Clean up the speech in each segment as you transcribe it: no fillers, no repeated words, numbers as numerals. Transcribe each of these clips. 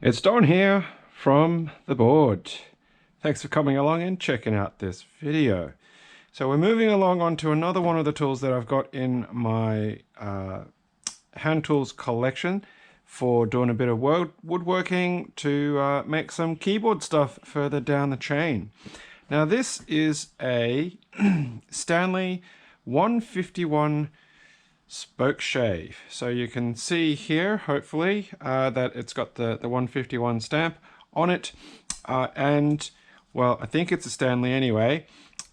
It's Don here from the board. Thanks for coming along and checking out this video. So we're moving along on to another one of the tools that I've got in my hand tools collection for doing a bit of woodworking to make some keyboard stuff further down the chain. Now this is a Stanley 151 Spokeshave. So you can see here, hopefully, that it's got the 151 stamp on it. And, well, I think it's a Stanley anyway.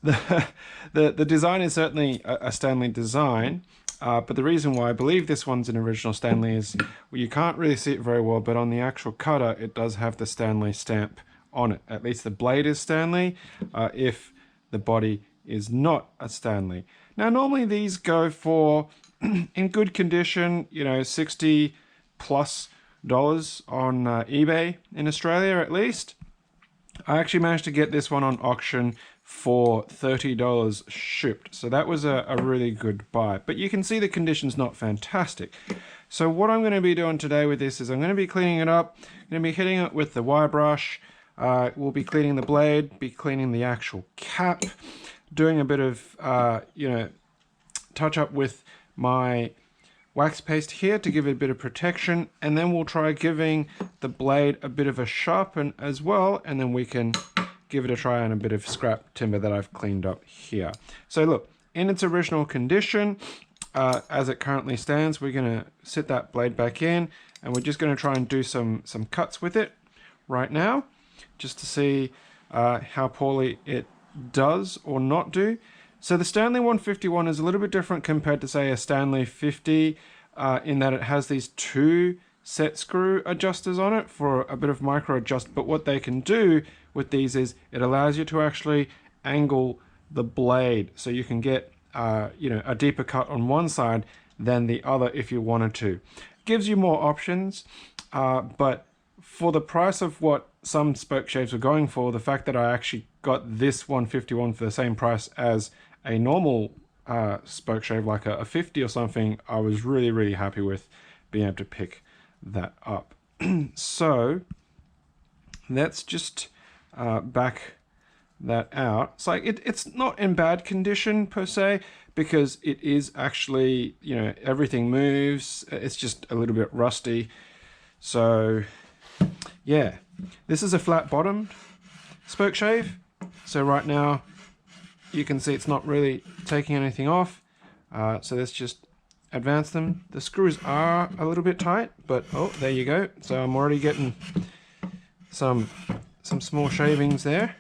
The design is certainly a Stanley design. But the reason why I believe this one's an original Stanley is, well, you can't really see it very well, but on the actual cutter, it does have the Stanley stamp on it. At least the blade is Stanley, if the body is not a Stanley. Now, normally these go for, in good condition, you know, $60+ on eBay in Australia at least. I actually managed to get this one on auction for $30 shipped. So that was a really good buy. But you can see the condition's not fantastic. So what I'm going to be doing today with this is I'm going to be cleaning it up. I'm going to be hitting it with the wire brush. We'll be cleaning the blade, be cleaning the actual cap, doing a bit of, touch up with my wax paste here to give it a bit of protection, and then we'll try giving the blade a bit of a sharpen as well, and then we can give it a try on a bit of scrap timber that I've cleaned up here. So look, in its original condition, as it currently stands, we're going to sit that blade back in, and we're just going to try and do some cuts with it right now, just to see how poorly it does or not do. So the Stanley 151 is a little bit different compared to, say, a Stanley 50 in that it has these two set screw adjusters on it for a bit of micro adjust. But what they can do with these is it allows you to actually angle the blade so you can get a deeper cut on one side than the other if you wanted to. Gives you more options, but for the price of what some Spokeshaves were going for, the fact that I actually got this 151 for the same price as a normal Spokeshave, like a 50 or something, I was really happy with being able to pick that up. So let's just back that out. It's like it's not in bad condition per se, because it is actually, everything moves. It's just a little bit rusty. So yeah, this is a flat bottomed Spokeshave. So right now you can see it's not really taking anything off. So let's just advance them. The screws are a little bit tight, but oh, there you go. So I'm already getting some small shavings there.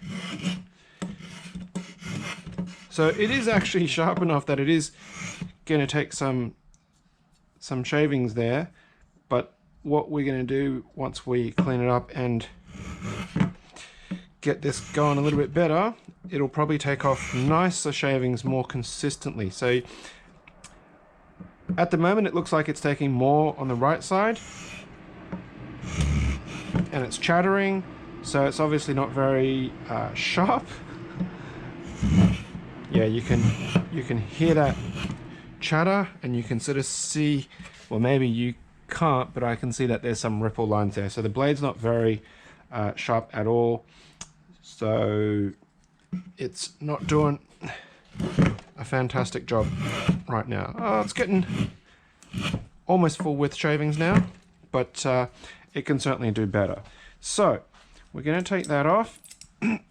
So it is actually sharp enough that it is going to take some shavings there. But what we're going to do once we clean it up and get this going a little bit better, it'll probably take off nicer shavings more consistently. So at the moment it looks like it's taking more on the right side and it's chattering, so it's obviously not very sharp. Yeah, you can hear that chatter, and you can sort of see, well, maybe you can't, but I can see that there's some ripple lines there. So the blade's not very sharp at all. So it's not doing a fantastic job right now. Oh, it's getting almost full width shavings now, but it can certainly do better. So we're going to take that off. Take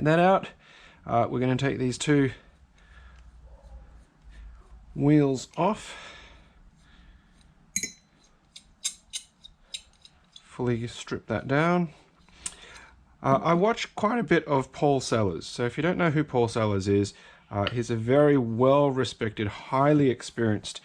that out. We're going to take these two wheels off. Fully strip that down. I watch quite a bit of Paul Sellers. So if you don't know who Paul Sellers is, he's a very well-respected, highly experienced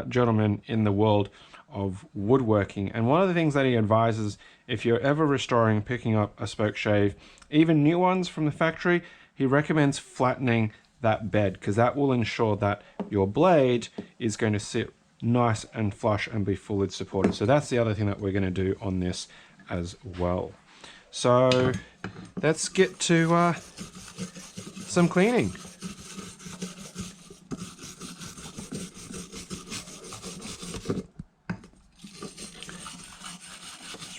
gentleman in the world of woodworking. And one of the things that he advises, if you're ever restoring, picking up a Spokeshave, even new ones from the factory, he recommends flattening that bed, because that will ensure that your blade is going to sit nice and flush and be fully supported. So that's the other thing that we're going to do on this as well. So let's get to some cleaning.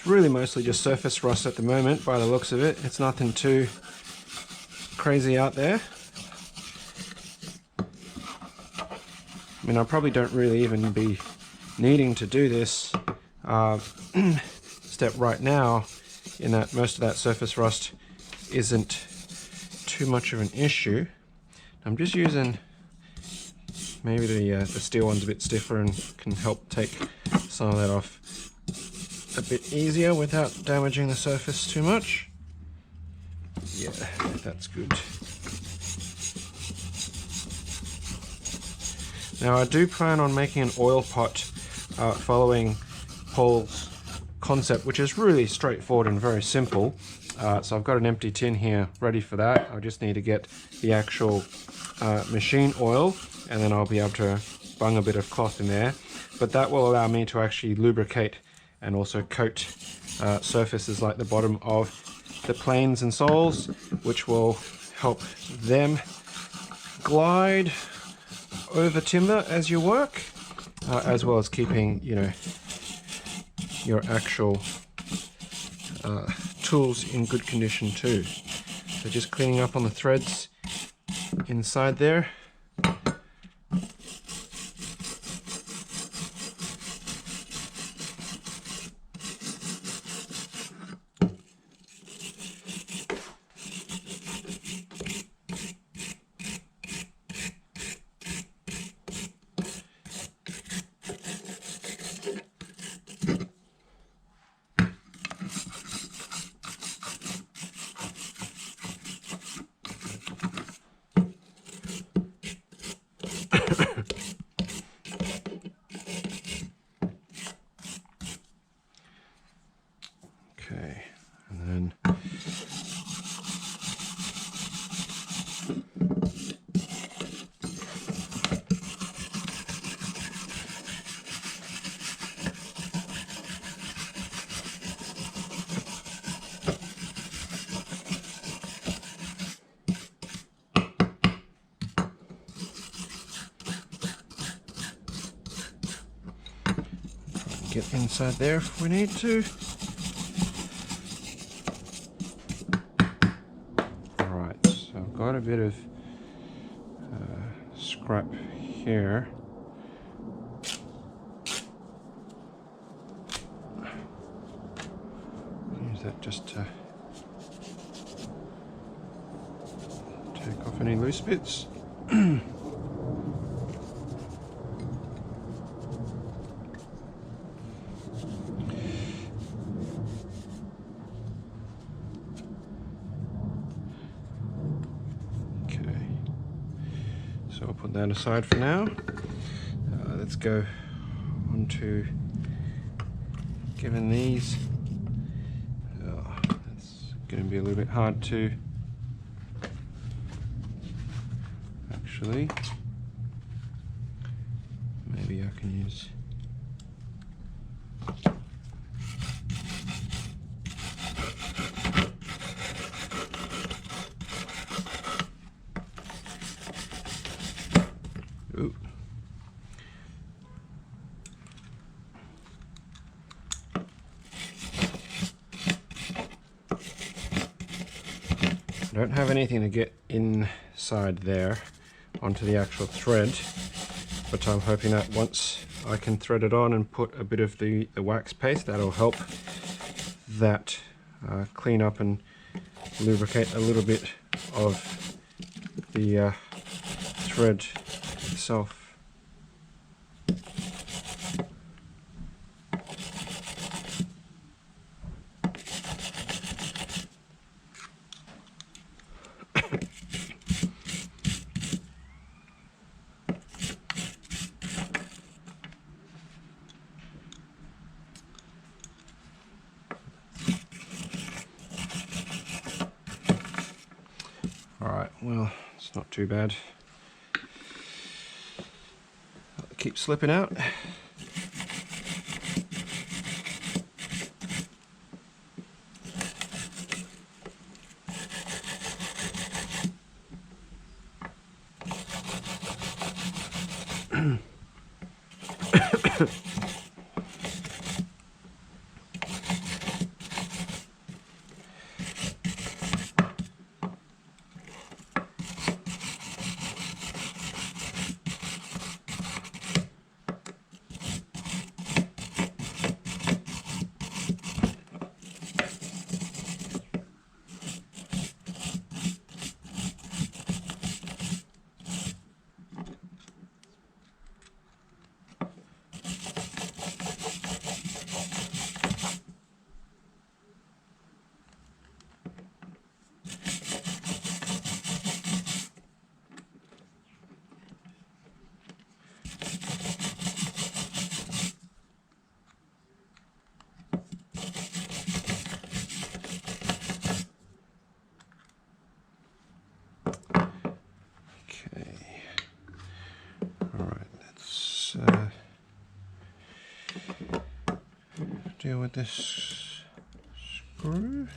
It's really mostly just surface rust at the moment by the looks of it. It's nothing too crazy out there. I mean, I probably don't really even be needing to do this step right now, in that most of that surface rust isn't too much of an issue. I'm just using, maybe the steel one's a bit stiffer and can help take some of that off a bit easier without damaging the surface too much. Yeah, that's good. Now I do plan on making an oil pot following Paul's concept, which is really straightforward and very simple. So I've got an empty tin here ready for that. I just need to get the actual machine oil, and then I'll be able to bung a bit of cloth in there. But that will allow me to actually lubricate and also coat surfaces like the bottom of the planes and soles, which will help them glide over timber as you work, as well as keeping, you know, your actual tools in good condition too. So just cleaning up on the threads inside there. Okay, and then get inside there if we need to. Alright, so I've got a bit of scrap here. Use that just to take off any loose bits. So I'll put that aside for now. Let's go on to giving these. It's going to be a little bit hard to actually. Maybe I can use. Ooh. I don't have anything to get inside there onto the actual thread, but I'm hoping that once I can thread it on and put a bit of the wax paste, that'll help that clean up and lubricate a little bit of the thread itself. Alright, well, it's not too bad. Keep slipping out. deal with this screw.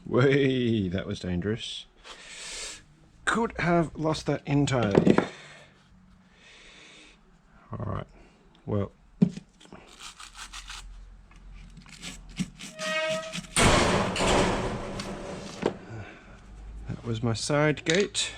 Way, that was dangerous. Could have lost that entirely. Alright, well. That was my side gate.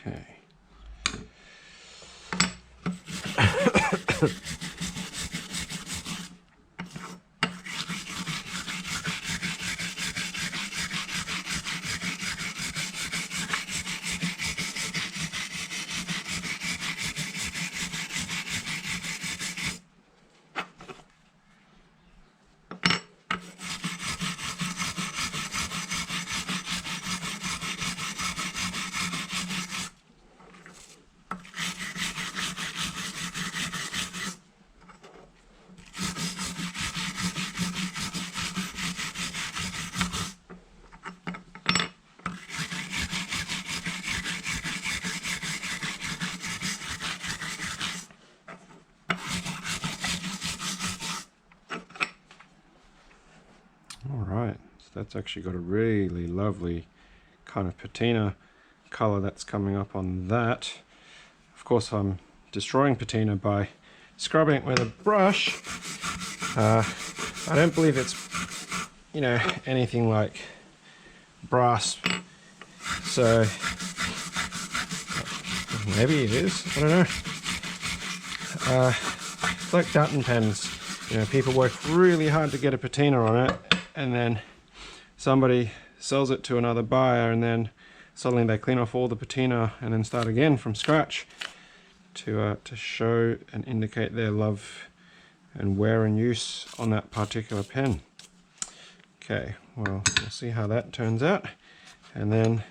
Okay. Alright, so that's actually got a really lovely kind of patina color that's coming up on that. Of course, I'm destroying patina by scrubbing it with a brush. I don't believe it's, you know, anything like brass, so maybe it is, I don't know. It's like fountain pens. You know, people work really hard to get a patina on it, and then somebody sells it to another buyer, and then suddenly they clean off all the patina and then start again from scratch to show and indicate their love and wear and use on that particular pen. Okay, well, we'll see how that turns out. And then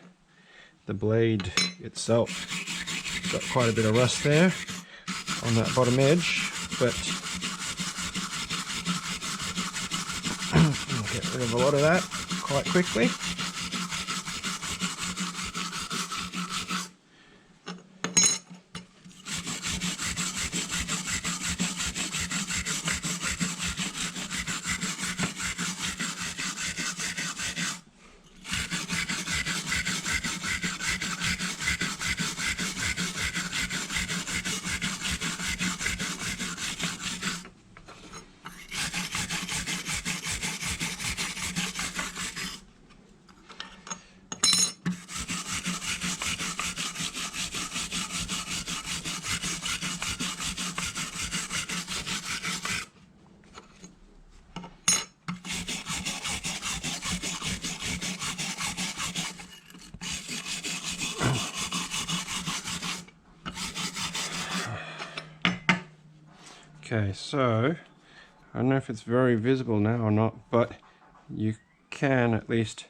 the blade itself, got quite a bit of rust there on that bottom edge, but I'll get rid of a lot of that quite quickly. Okay, so I don't know if it's very visible now or not, but you can at least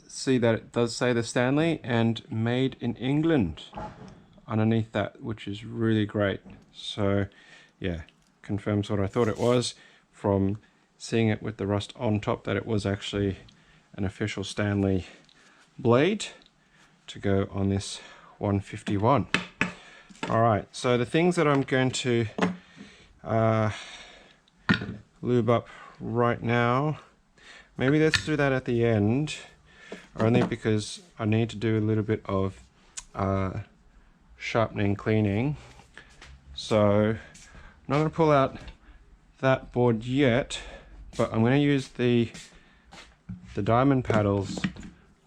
see that it does say the Stanley and made in England underneath that, which is really great. So yeah, confirms what I thought it was from seeing it with the rust on top, that it was actually an official Stanley blade to go on this 151. Alright, so the things that I'm going to lube up right now, maybe let's do that at the end, only because I need to do a little bit of sharpening, cleaning. So I'm not going to pull out that board yet, but I'm going to use the diamond paddles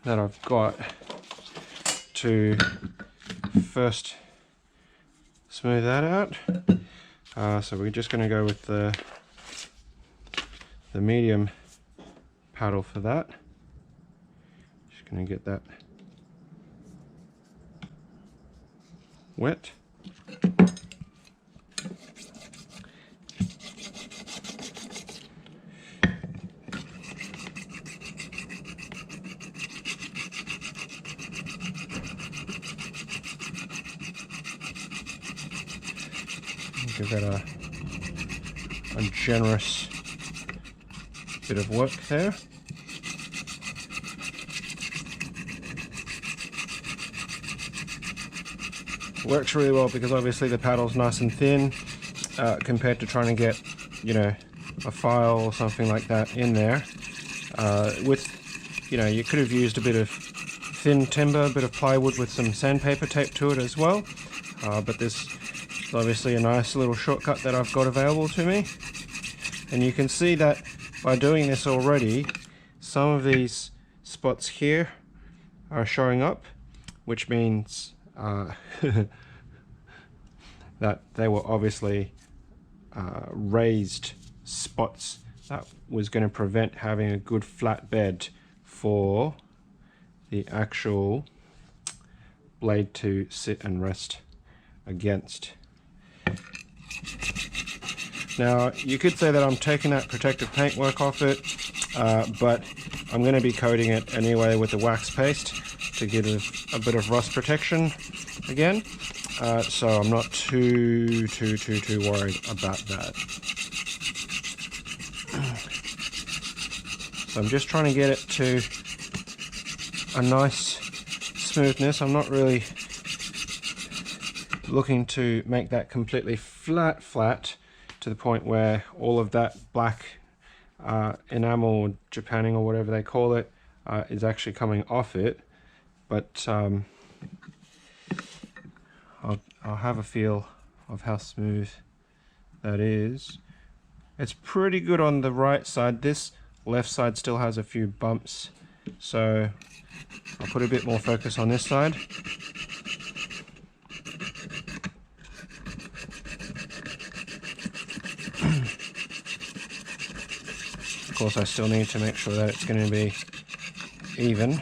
that I've got to first smooth that out. So we're just going to go with the medium paddle for that. Just going to get that wet. Give that a generous bit of work there. Works really well because obviously the paddle's nice and thin compared to trying to get, you know, a file or something like that in there. With, you know, you could have used a bit of thin timber, a bit of plywood with some sandpaper taped to it as well, but this is obviously a nice little shortcut that I've got available to me. And you can see that by doing this already, some of these spots here are showing up, which means that they were obviously raised spots that was going to prevent having a good flat bed for the actual blade to sit and rest against. Now you could say that I'm taking that protective paintwork off it, but I'm going to be coating it anyway with the wax paste to give it a bit of rust protection again, so I'm not too worried about that. So I'm just trying to get it to a nice smoothness. I'm not really looking to make that completely flat to the point where all of that black enamel or japanning or whatever they call it is actually coming off it, but I'll have a feel of how smooth that is. It's pretty good on the right side. This left side still has a few bumps, so I'll put a bit more focus on this side. Of course, I still need to make sure that it's going to be even.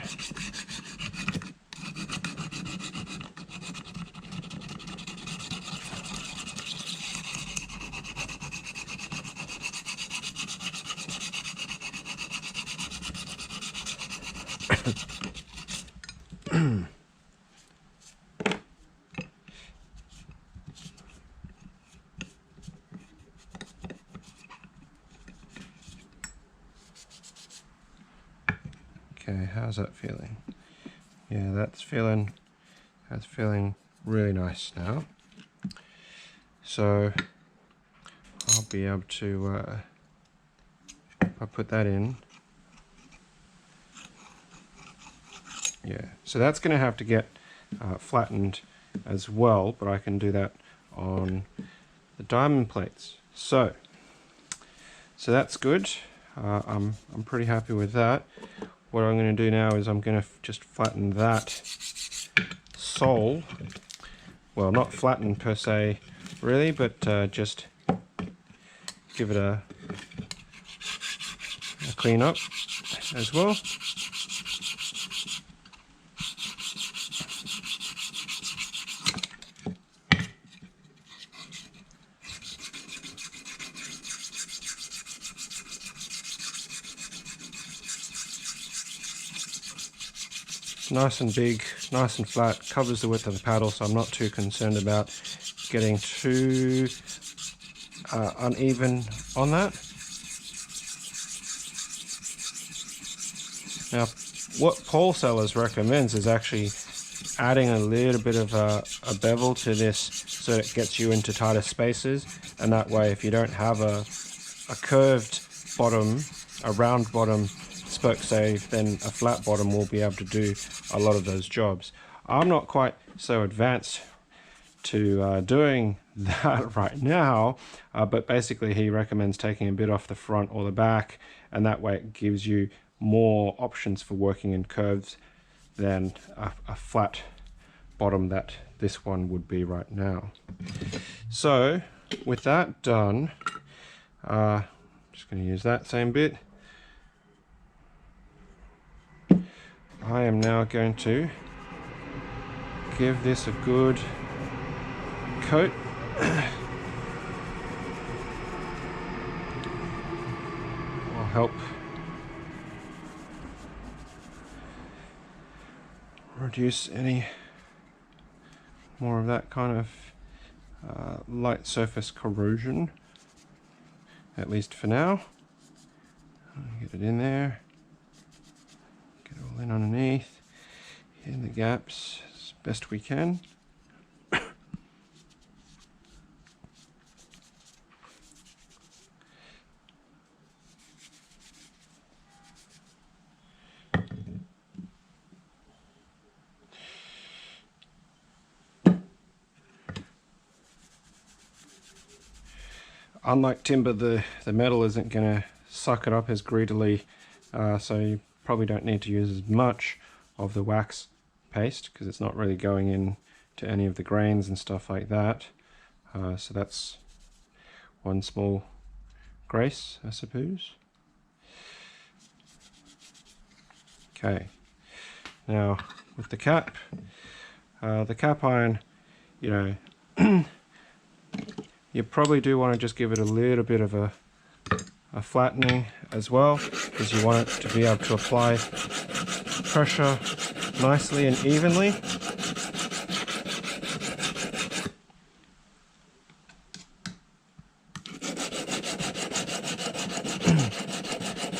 Okay, how's that feeling? Yeah, that's feeling really nice now. So I'll be able to I'll put that in. Yeah, so that's going to have to get flattened as well, but I can do that on the diamond plates. So that's good. I'm pretty happy with that. What I'm going to do now is I'm going to just flatten that sole. Well, not flatten per se, really, but just give it a clean up as well. It's nice and big, nice and flat, covers the width of the paddle, so I'm not too concerned about getting too uneven on that. Now, what Paul Sellers recommends is actually adding a little bit of a bevel to this so that it gets you into tighter spaces, and that way if you don't have a curved bottom, a round bottom Spokeshave, then a flat bottom will be able to do a lot of those jobs. I'm not quite so advanced to doing that right now, but basically he recommends taking a bit off the front or the back, and that way it gives you more options for working in curves than a flat bottom that this one would be right now. So with that done, just going to use that same bit. I am now going to give this a good coat. Will help reduce any more of that kind of light surface corrosion, at least for now. Get it in there, get it all in underneath, in the gaps as best we can. Unlike timber, the metal isn't going to suck it up as greedily, so you probably don't need to use as much of the wax paste because it's not really going in to any of the grains and stuff like that. So that's one small grace, I suppose. Okay, now with the cap iron, you know, you probably do want to just give it a little bit of a flattening as well, because you want it to be able to apply pressure nicely and evenly.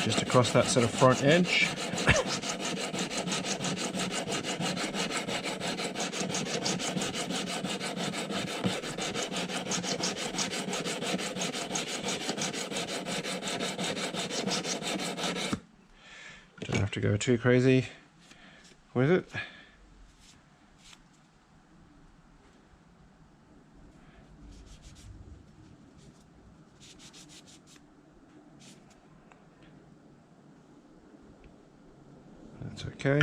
Just across that sort of front edge. Don't have to go too crazy with it. That's okay.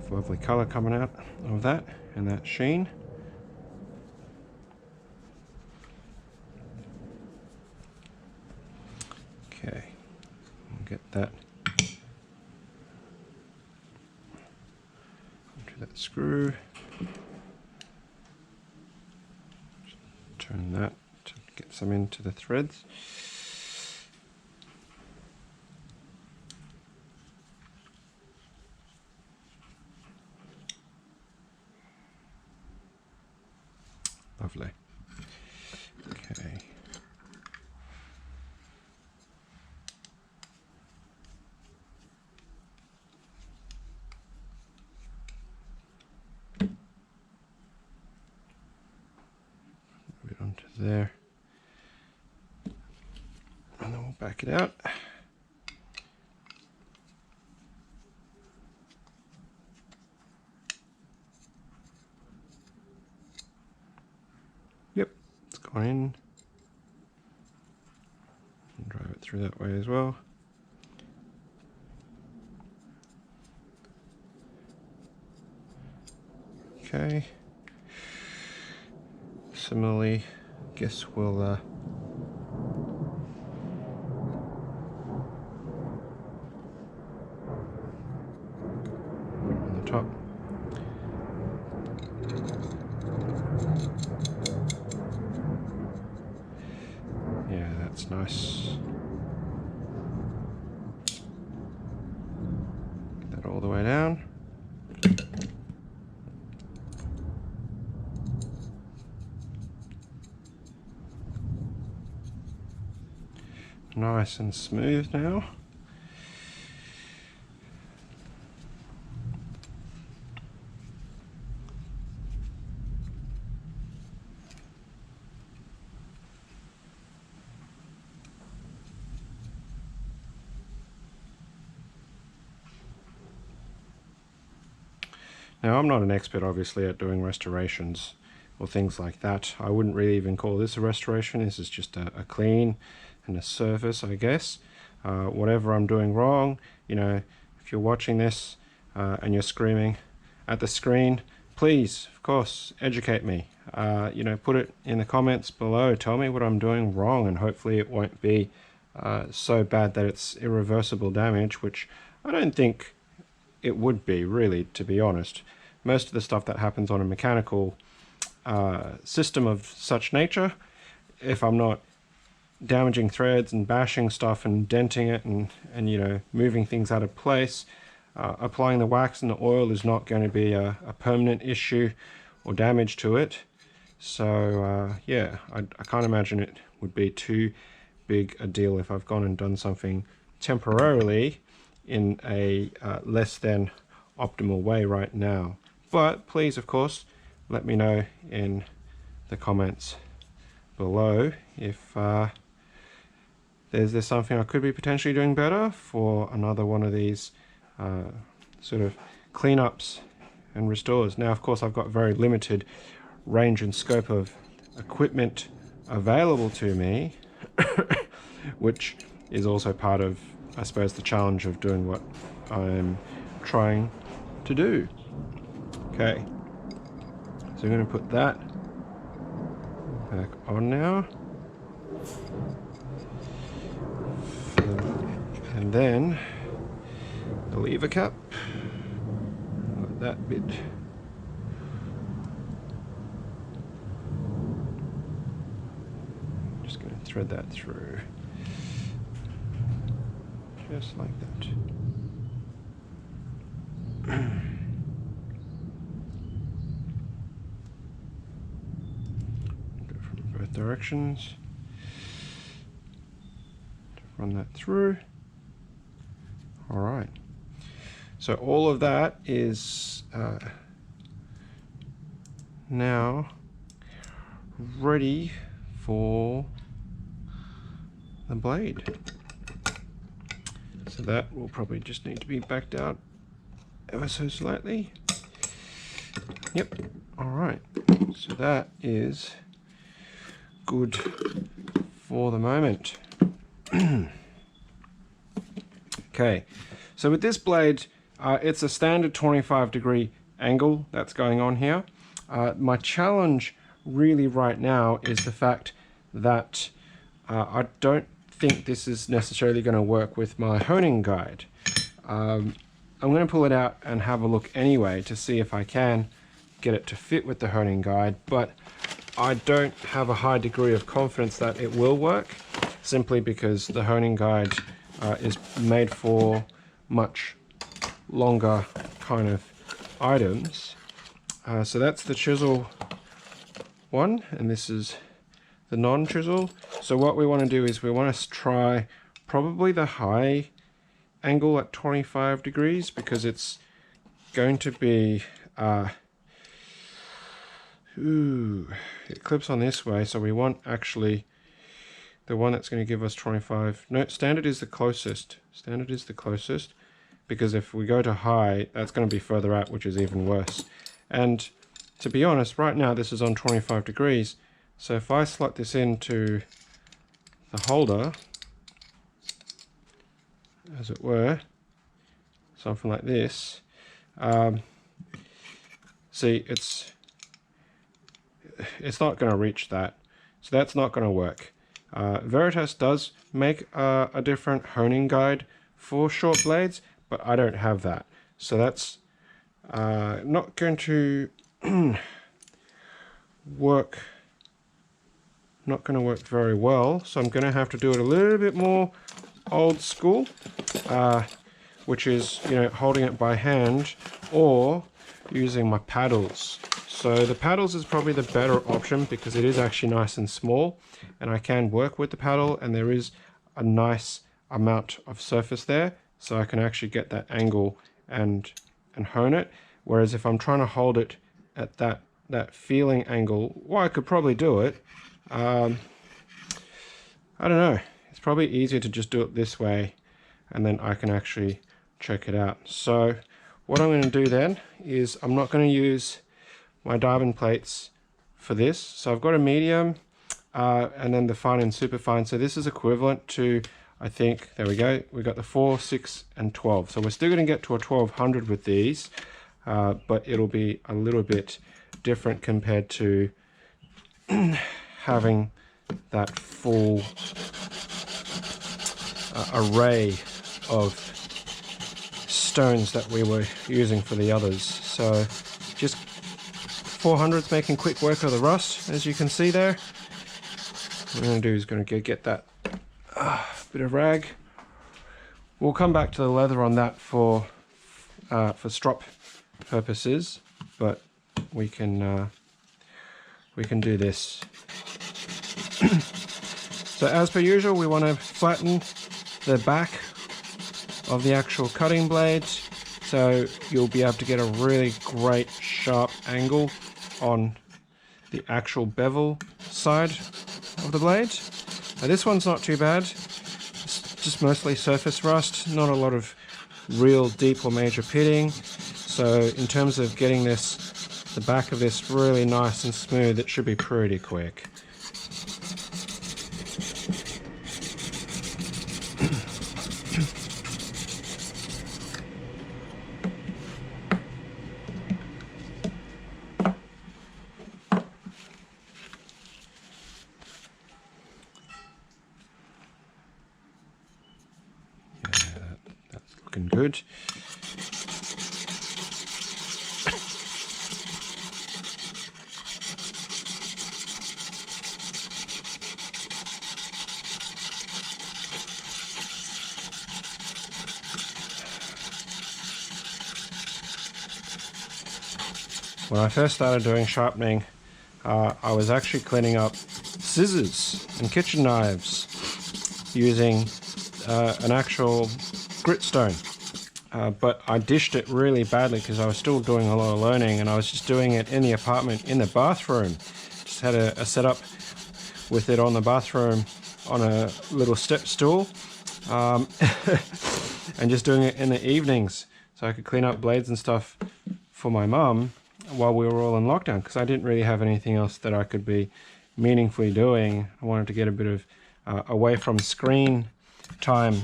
Lovely colour coming out of that and that sheen. Okay, we'll get that onto that screw. Turn that to get some into the threads. Lovely. Okay. Move it onto there. And then we'll back it out. Yep, it's gone in. And drive it through that way as well. Okay. similarly, guess we'll on the top. Yeah, that's nice. Get that all the way down. Nice and smooth now. Now, I'm not an expert, obviously, at doing restorations or things like that. I wouldn't really even call this a restoration. This is just a clean and a surface, I guess. Whatever I'm doing wrong, you know, if you're watching this and you're screaming at the screen, please, of course, educate me. You know, put it in the comments below. Tell me what I'm doing wrong, and hopefully it won't be so bad that it's irreversible damage, which I don't think it would be, really, to be honest. Most of the stuff that happens on a mechanical system of such nature, if I'm not damaging threads and bashing stuff and denting it and you know, moving things out of place, applying the wax and the oil is not going to be a permanent issue or damage to it. So yeah, I can't imagine it would be too big a deal if I've gone and done something temporarily in a less than optimal way right now. But please, of course, let me know in the comments below if there's something I could be potentially doing better for another one of these sort of cleanups and restores. Now, of course, I've got very limited range and scope of equipment available to me, which is also part of, I suppose, the challenge of doing what I'm trying to do. Okay, so I'm going to put that back on now. And then the lever cap, like that bit. Just going to thread that through, just like that. Go from both directions. Run that through. All right. So all of that is now ready for the blade. So that will probably just need to be backed out ever so slightly. Yep. All right. So that is good for the moment. Okay, so with this blade, it's a standard 25-degree angle that's going on here. My challenge really right now is the fact that I don't think this is necessarily going to work with my honing guide. I'm going to pull it out and have a look anyway to see if I can get it to fit with the honing guide, but I don't have a high degree of confidence that it will work, simply because the honing guide is made for much longer kind of items. So that's the chisel one, and this is the non-chisel. So what we want to do is we want to try probably the high angle at 25 degrees, because it's going to be it clips on this way, so we want actually the one that's going to give us 25. No, standard is the closest. Standard is the closest, because if we go to high, that's going to be further out, which is even worse. And to be honest, right now this is on 25 degrees. So if I slot this into the holder, as it were, something like this, see, it's not going to reach that. So that's not going to work. Veritas does make a different honing guide for short blades, but I don't have that. So that's not going to work. Not going to work very well. So I'm going to have to do it a little bit more old school, which is, you know, holding it by hand or using my paddles. So the paddles is probably the better option because it is actually nice and small, and I can work with the paddle, and there is a nice amount of surface there, so I can actually get that angle and hone it. Whereas if I'm trying to hold it at that feeling angle, well, I could probably do it. I don't know. It's probably easier to just do it this way, and then I can actually check it out. So what I'm going to do then is I'm not going to use my diamond plates for this. So I've got a medium and then the fine and super fine. So this is equivalent to, I think, there we go. We got the 4, 6, and 12. So we're still going to get to a 1200 with these, but it'll be a little bit different compared to having that full array of stones that we were using for the others. So just 400's making quick work of the rust, as you can see there. What I'm going to do is going to get that bit of rag. We'll come back to the leather on that for strop purposes, but we can do this. So as per usual, we want to flatten the back of the actual cutting blade, so you'll be able to get a really great sharp angle on the actual bevel side of the blade. Now this one's not too bad. It's just mostly surface rust, not a lot of real deep or major pitting. So in terms of getting the back of this really nice and smooth, it should be pretty quick. Good. When I first started doing sharpening, I was actually cleaning up scissors and kitchen knives using an actual grit stone. But I dished it really badly because I was still doing a lot of learning, and I was just doing it in the apartment, in the bathroom. Just had a setup with it on the bathroom on a little step stool, and just doing it in the evenings so I could clean up blades and stuff for my mum while we were all in lockdown, because I didn't really have anything else that I could be meaningfully doing. I wanted to get a bit of away from screen time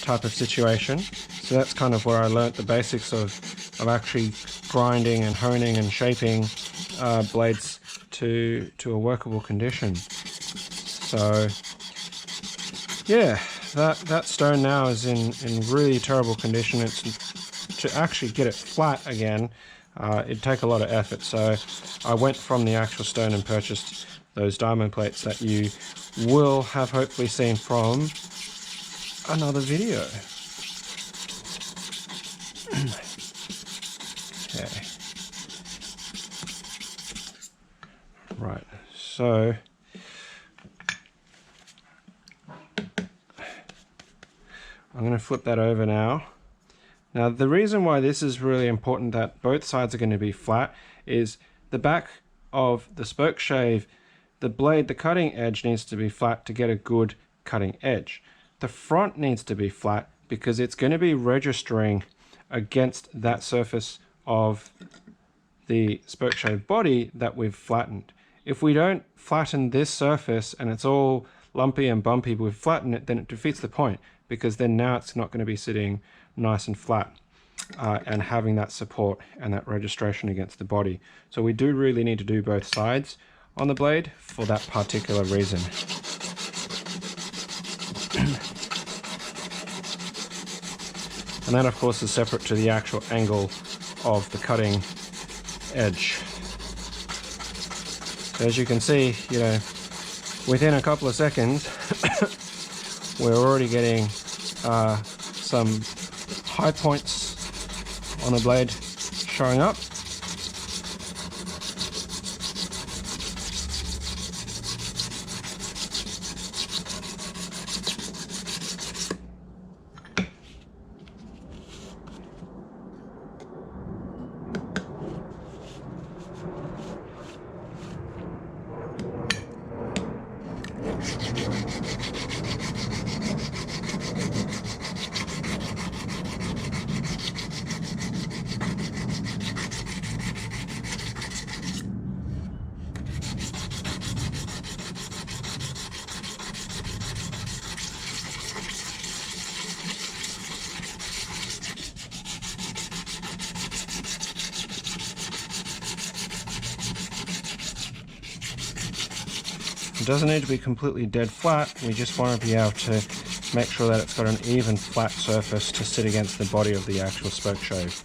type of situation. So that's kind of where I learnt the basics of actually grinding and honing and shaping blades to a workable condition. So yeah, that stone now is in really terrible condition. It's to actually get it flat again, it'd take a lot of effort. So I went from the actual stone and purchased those diamond plates that you will have hopefully seen from another video. Okay. Right, so I'm going to flip that over now. Now the reason why this is really important that both sides are going to be flat is the back of the Spokeshave, the blade, the cutting edge needs to be flat to get a good cutting edge. The front needs to be flat because it's going to be registering against that surface of the Spokeshave body that we've flattened. If we don't flatten this surface and it's all lumpy and bumpy, but we flatten it, then it defeats the point, because then now it's not going to be sitting nice and flat. and having that support and that registration against the body. So we do really need to do both sides on the blade for that particular reason. And that of course is separate to the actual angle of the cutting edge. So as you can see, you know, within a couple of seconds we're already getting some high points on the blade showing up. It doesn't need to be completely dead flat, we just want to be able to make sure that it's got an even flat surface to sit against the body of the actual spokeshave.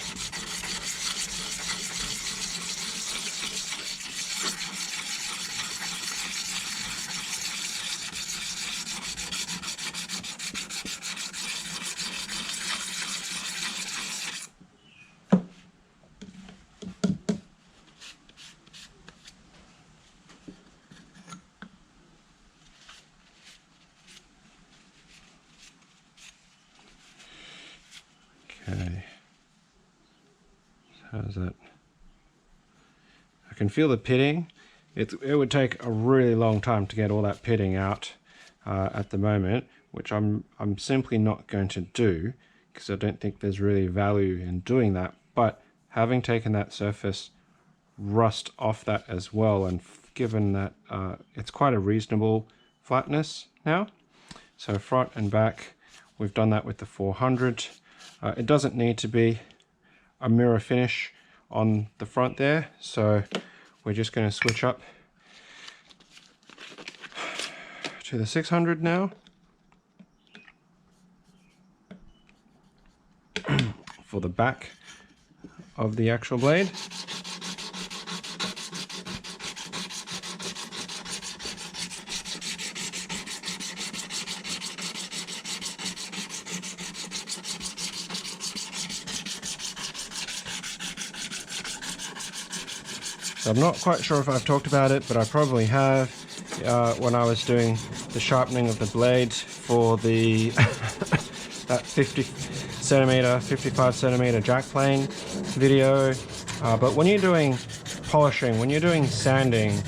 Okay, so how's that? I can feel the pitting. It would take a really long time to get all that pitting out at the moment, which I'm simply not going to do because I don't think there's really value in doing that. But having taken that surface rust off that as well, and given that it's quite a reasonable flatness now, so front and back, we've done that with the 400. It doesn't need to be a mirror finish on the front there, so we're just going to switch up to the 600 now for the back of the actual blade. So I'm not quite sure if I've talked about it, but I probably have when I was doing the sharpening of the blade for the that 55 centimeter jack plane video. But when you're doing polishing, when you're doing sanding,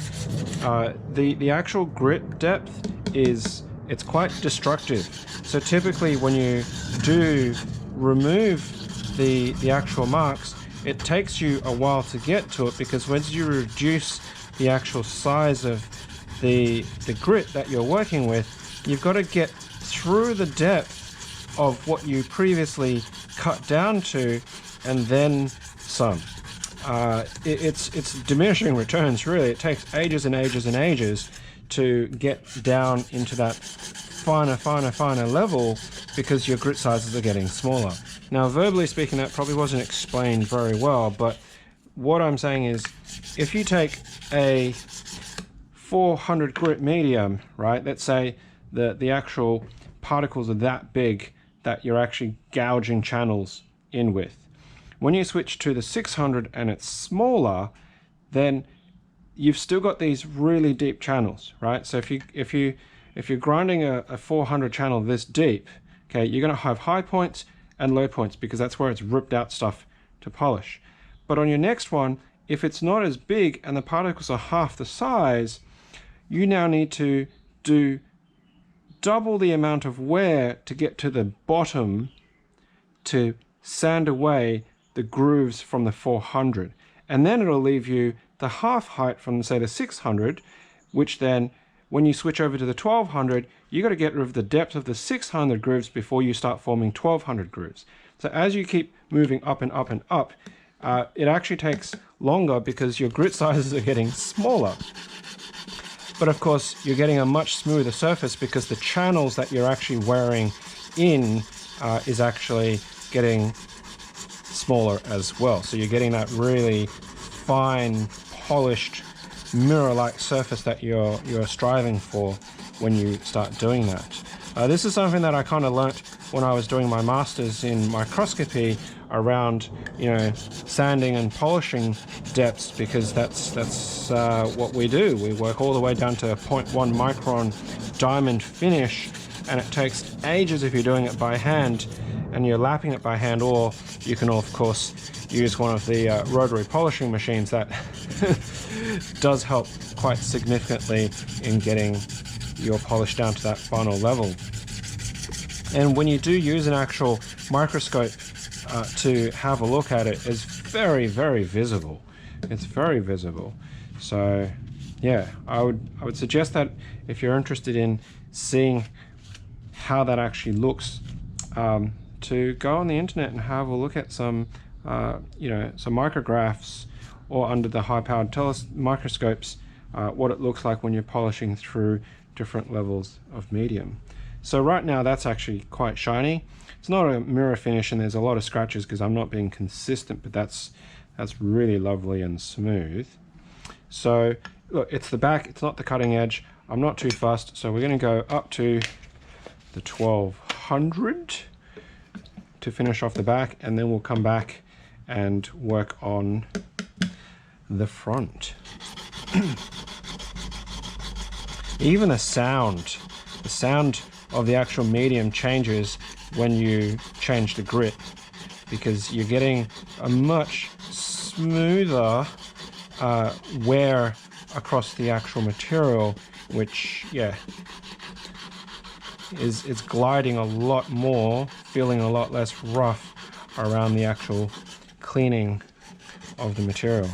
the actual grit depth it's quite destructive. So typically when you do remove the actual marks, it takes you a while to get to it, because once you reduce the actual size of the grit that you're working with, you've got to get through the depth of what you previously cut down to, and then some. It's diminishing returns, really. It takes ages and ages and ages to get down into that finer level, because your grit sizes are getting smaller. Now, verbally speaking, that probably wasn't explained very well, but what I'm saying is, if you take a 400 grit medium, right, let's say the actual particles are that big that you're actually gouging channels in with. When you switch to the 600 and it's smaller, then you've still got these really deep channels, right? So if you're grinding a 400 channel this deep, okay, you're going to have high points and low points, because that's where it's ripped out stuff to polish. But on your next one, if it's not as big and the particles are half the size, you now need to do double the amount of wear to get to the bottom to sand away the grooves from the 400. And then it'll leave you the half height from, say, the 600, which then, when you switch over to the 1200, you got to get rid of the depth of the 600 grooves before you start forming 1200 grooves. So as you keep moving up and up and up, it actually takes longer because your grit sizes are getting smaller. But of course, you're getting a much smoother surface because the channels that you're actually wearing in is actually getting smaller as well. So you're getting that really fine, polished, mirror-like surface that you're striving for when you start doing that. This is something that I kind of learnt when I was doing my master's in microscopy around, sanding and polishing depths, because that's what we do. We work all the way down to 0.1 micron diamond finish, and it takes ages if you're doing it by hand and you're lapping it by hand, or you can of course use one of the rotary polishing machines. That does help quite significantly in getting your polish down to that final level. And when you do use an actual microscope to have a look at it, it's very, very visible. It's very visible. So yeah, I would suggest that if you're interested in seeing how that actually looks, to go on the internet and have a look at some some micrographs, or under the high-powered microscopes, what it looks like when you're polishing through different levels of medium. So right now that's actually quite shiny. It's not a mirror finish and there's a lot of scratches because I'm not being consistent, but that's really lovely and smooth. So look, it's the back, it's not the cutting edge. I'm not too fussed, so we're going to go up to the 1200 to finish off the back, and then we'll come back and work on the front. Even the sound of the actual medium changes when you change the grit, because you're getting a much smoother wear across the actual material, which is gliding a lot more, feeling a lot less rough around the actual cleaning of the material.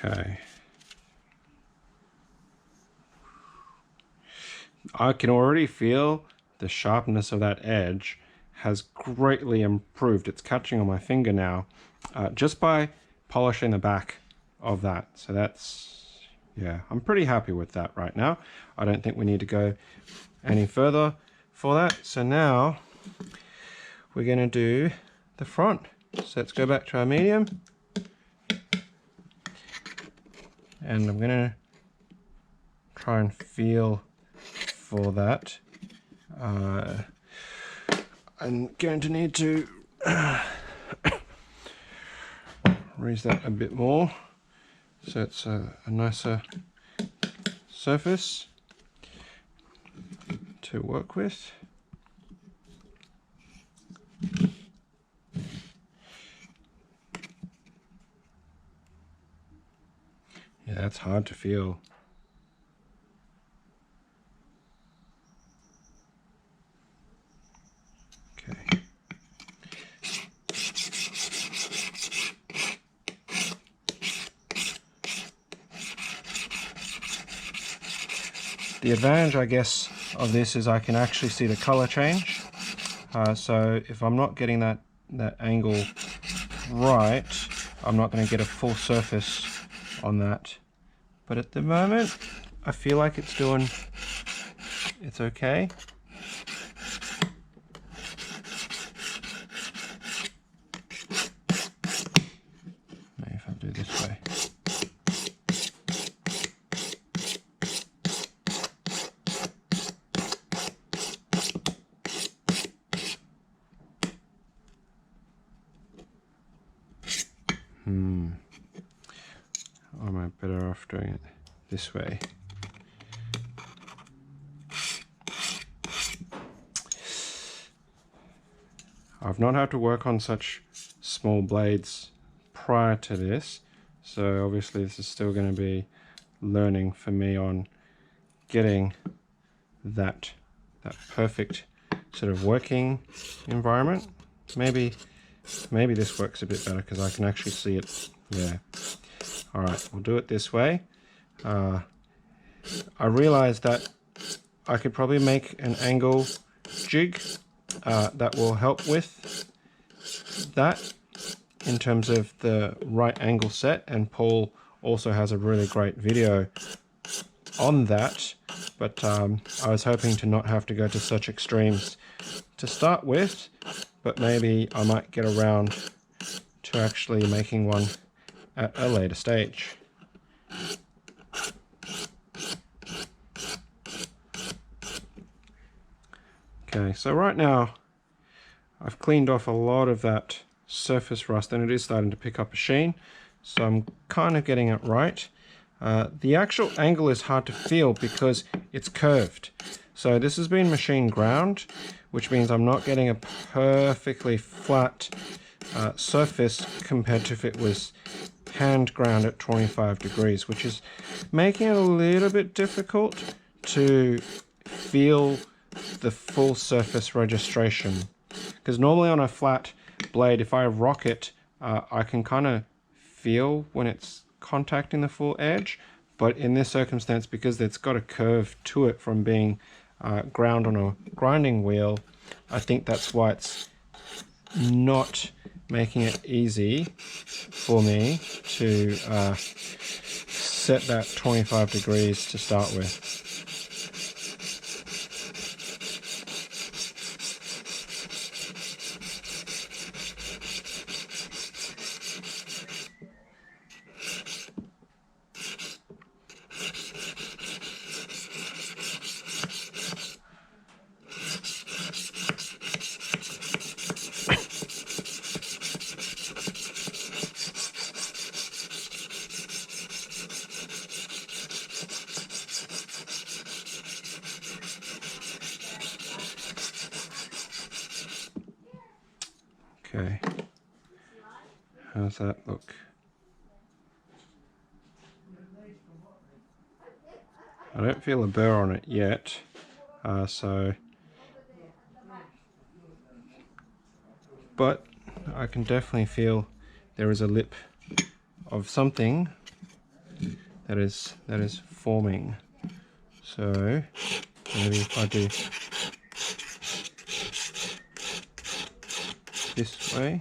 Okay. I can already feel the sharpness of that edge has greatly improved. It's catching on my finger now, just by polishing the back of that. So that's, yeah, I'm pretty happy with that right now. I don't think we need to go any further for that. So now we're going to do the front. So let's go back to our medium. And I'm going to try and feel for that. I'm going to need to raise that a bit more so it's a nicer surface to work with. Yeah, that's hard to feel. Okay. The advantage, I guess, of this is I can actually see the color change. So if I'm not getting that angle right, I'm not going to get a full surface on that. But at the moment, I feel like it's okay. way. Am I better off doing it this way? I've not had to work on such small blades prior to this, so obviously this is still going to be learning for me on getting that perfect sort of working environment. Maybe this works a bit better because I can actually see it. Yeah. All right, we'll do it this way. I realized that I could probably make an angle jig that will help with that in terms of the right angle set, and Paul also has a really great video on that, but I was hoping to not have to go to such extremes to start with, but maybe I might get around to actually making one at a later stage. Okay, so right now I've cleaned off a lot of that surface rust and it is starting to pick up a sheen, so I'm kind of getting it right. The actual angle is hard to feel because it's curved. So this has been machine ground, which means I'm not getting a perfectly flat surface compared to if it was hand ground at 25 degrees, which is making it a little bit difficult to feel the full surface registration. Because normally on a flat blade, if I rock it, I can kind of feel when it's contacting the full edge, but in this circumstance, because it's got a curve to it from being ground on a grinding wheel, I think that's why it's not making it easy for me to set that 25 degrees to start with. Okay, how's that look? I don't feel a burr on it yet, but I can definitely feel there is a lip of something that is forming. So maybe if I do this way.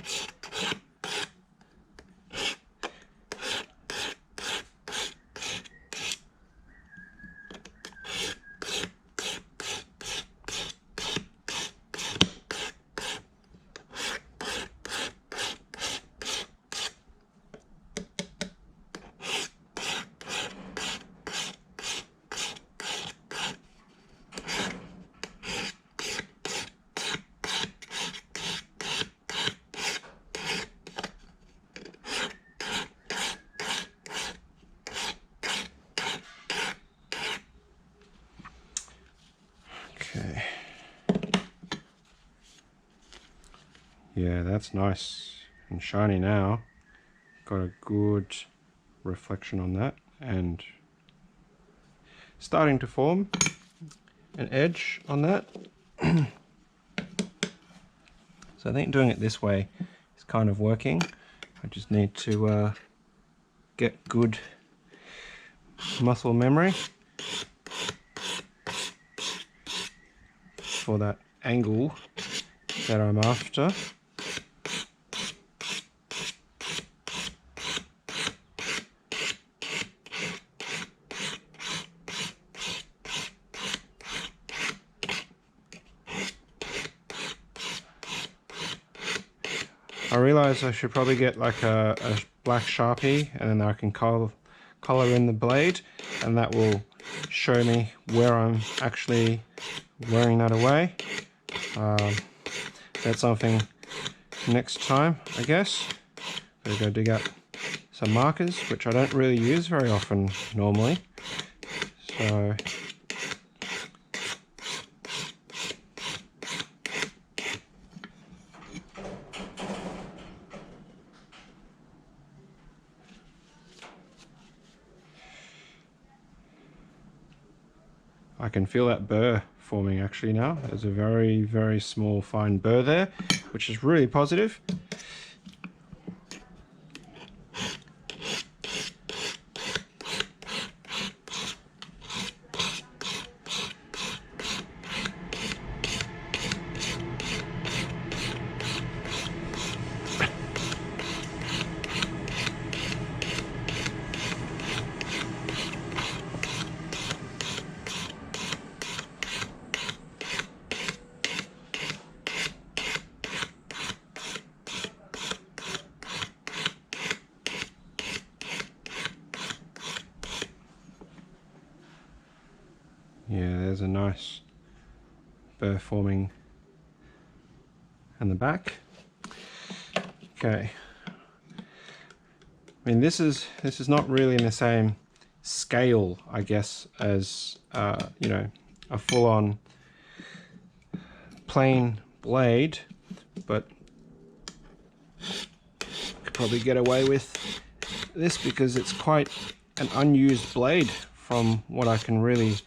Okay. Yeah, that's nice and shiny now. Got a good reflection on that and starting to form an edge on that. So I think doing it this way is kind of working. I just need to get good muscle memory for that angle that I'm after. I realize I should probably get like a black Sharpie, and then I can color in the blade, and that will show me where I'm actually wearing that away. That's something next time, I guess. Better go dig up some markers, which I don't really use very often normally. So I can feel that burr forming actually now. There's a very, very small fine burr there, which is really positive. Yeah, there's a nice burr forming in the back. Okay. I mean, this is not really in the same scale, I guess, as you know, a full-on plain blade, but could probably get away with this because it's quite an unused blade from what I can really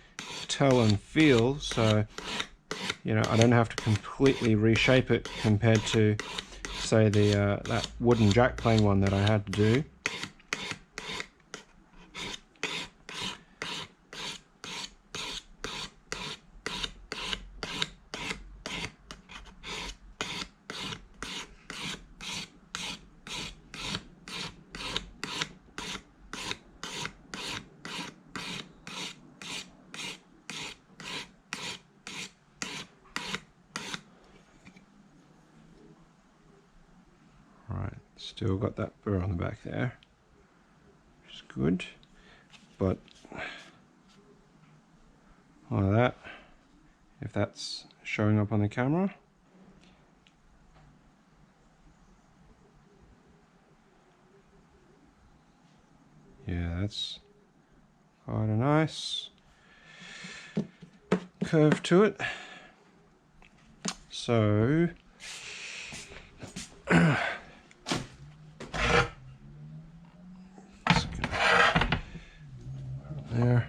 tell and feel. So, you know, I don't have to completely reshape it compared to, say, the that wooden jack plane one that I had to do. Right, still got that burr on the back there, which is good, but like that, if that's showing up on the camera. Yeah, that's quite a nice curve to it. So there.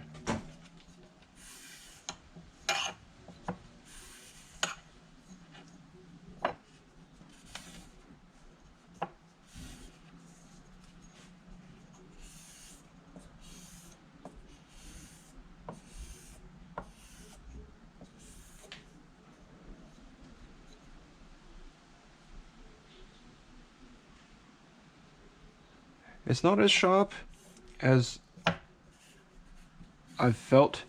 It's not as sharp as I've felt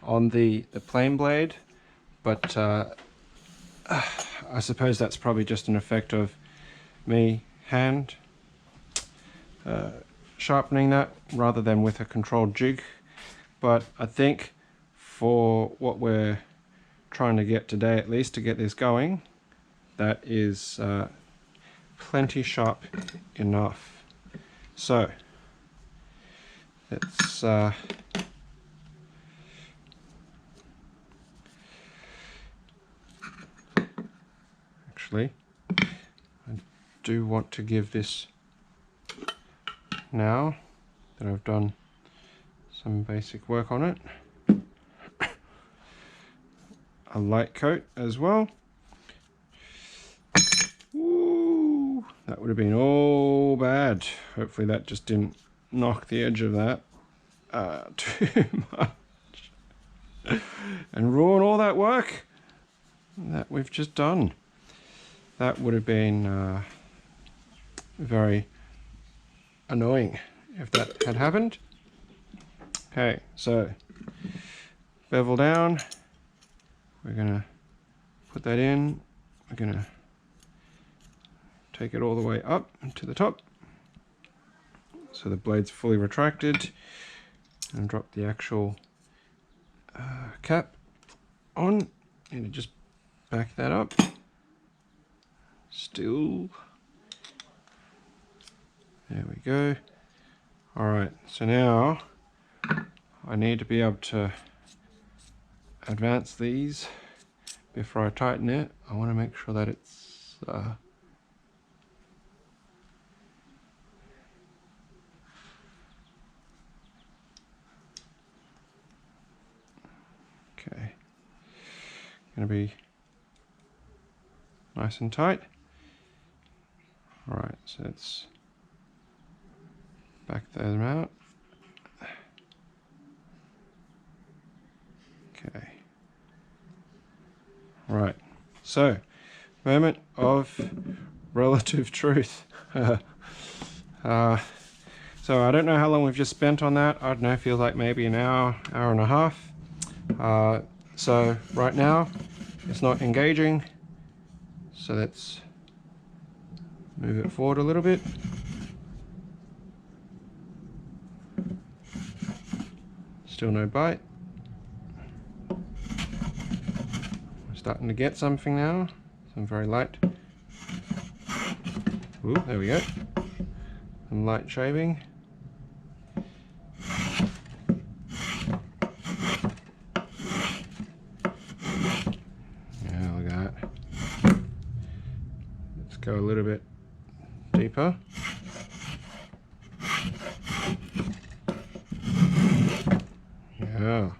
on the plain blade, but I suppose that's probably just an effect of me hand sharpening that rather than with a controlled jig. But I think for what we're trying to get today, at least to get this going, that is plenty sharp enough. So let's actually, I do want to give this, now that I've done some basic work on it, a light coat as well. Ooh, that would have been all bad. Hopefully that just didn't knock the edge of that too much and ruin all that work that we've just done. That would have been very annoying if that had happened. Okay, so bevel down, we're gonna put that in, we're gonna take it all the way up to the top, so the blade's fully retracted, and drop the actual cap on, and just back that up. Still, there we go. Alright, so now I need to be able to advance these before I tighten it. I want to make sure that it's okay, gonna be nice and tight. Alright, so let's back them out. Okay. Right. So, moment of relative truth. So I don't know how long we've just spent on that. I don't know, feels like maybe an hour, hour and a half. So right now it's not engaging. So let's move it forward a little bit. Still no bite. We're starting to get something now. Some very light. Ooh, there we go. Some light shaving. Yeah, look at that. Let's go a little bit deeper. Yeah.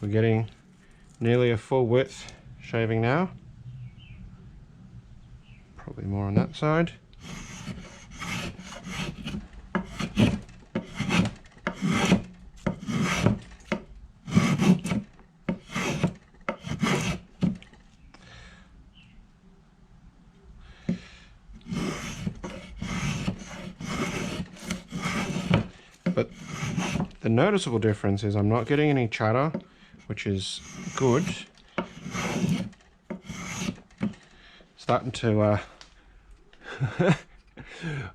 We're getting nearly a full width shaving now. Probably more on that side. But the noticeable difference is I'm not getting any chatter, which is good. Starting to, I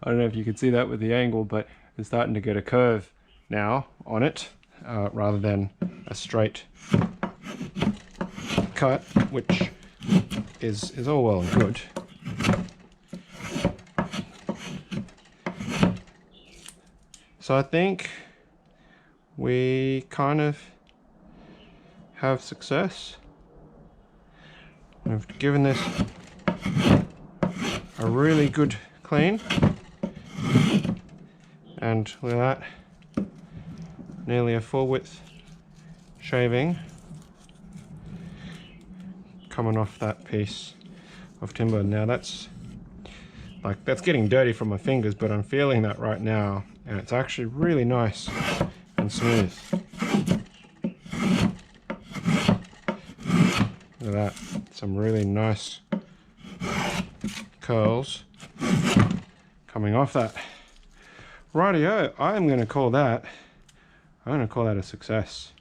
don't know if you can see that with the angle, but it's starting to get a curve now on it, rather than a straight cut, which is all well and good. So I think we kind of have success. We've given this a really good clean, and look at that, nearly a full width shaving coming off that piece of timber. Now that's getting dirty from my fingers, but I'm feeling that right now, and it's actually really nice and smooth. Look at that, some really nice curls coming off that. Rightio, I'm going to call that a success.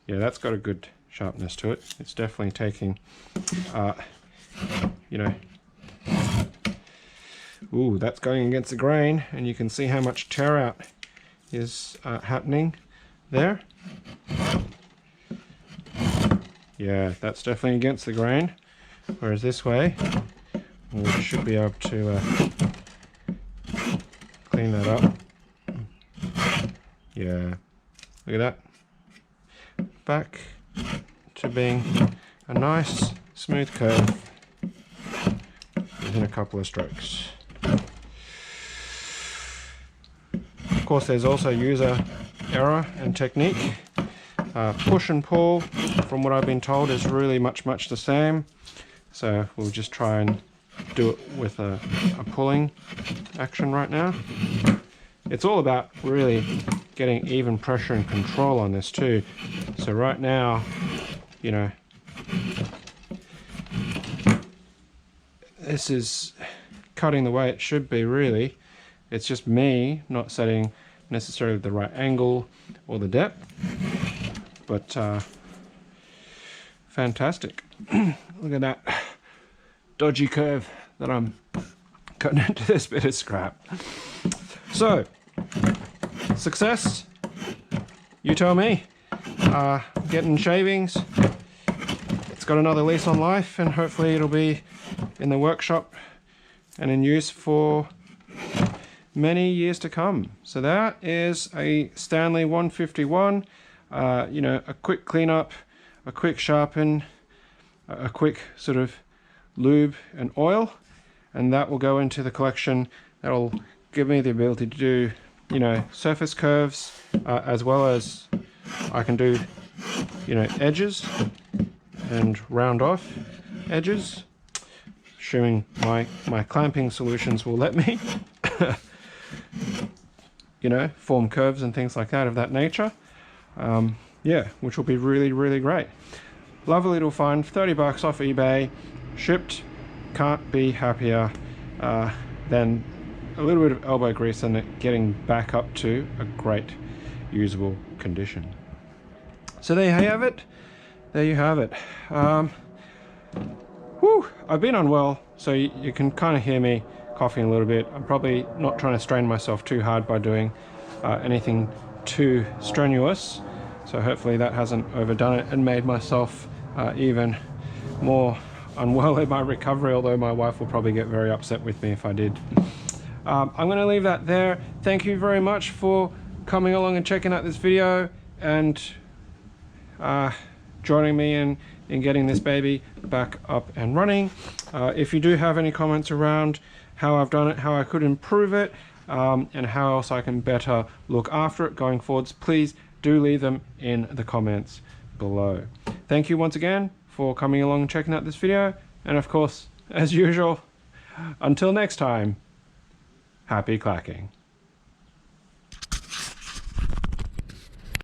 Yeah, that's got a good sharpness to it. It's definitely taking, you know, ooh, that's going against the grain, and you can see how much tear out is happening there. Yeah, that's definitely against the grain, whereas this way we should be able to clean that up. Yeah, look at that. Back to being a nice smooth curve within a couple of strokes. Of course, there's also user error and technique. Push and pull, from what I've been told, is really much the same. So we'll just try and do it with a pulling action right now. It's all about really getting even pressure and control on this too. So right now, you know, this is cutting the way it should be really. It's just me not setting necessarily the right angle or the depth, but fantastic. Look at that dodgy curve that I'm cutting into this bit of scrap. So, success, you tell me. Getting shavings, it's got another lease on life, and hopefully it'll be in the workshop and in use for many years to come. So that is a Stanley 151. You know, a quick cleanup, a quick sharpen, a quick sort of lube and oil, and that will go into the collection. That'll give me the ability to do, you know, surface curves, as well as I can do, you know, edges and round off edges, assuming my clamping solutions will let me. You know, form curves and things like that of that nature. Yeah, which will be really, really great. Lovely little find, 30 bucks off eBay, shipped. Can't be happier than a little bit of elbow grease and it getting back up to a great usable condition. So there you have it. There you have it. Whew, I've been unwell, so you can kind of hear me coughing a little bit. I'm probably not trying to strain myself too hard by doing anything too strenuous. So hopefully that hasn't overdone it and made myself even more unwell in my recovery, although my wife will probably get very upset with me if I did. I'm going to leave that there. Thank you very much for coming along and checking out this video and joining me in getting this baby back up and running. If you do have any comments around how I've done it, how I could improve it, and how else I can better look after it going forwards, please do leave them in the comments below. Thank you once again for coming along and checking out this video, and of course, as usual, until next time, happy clacking.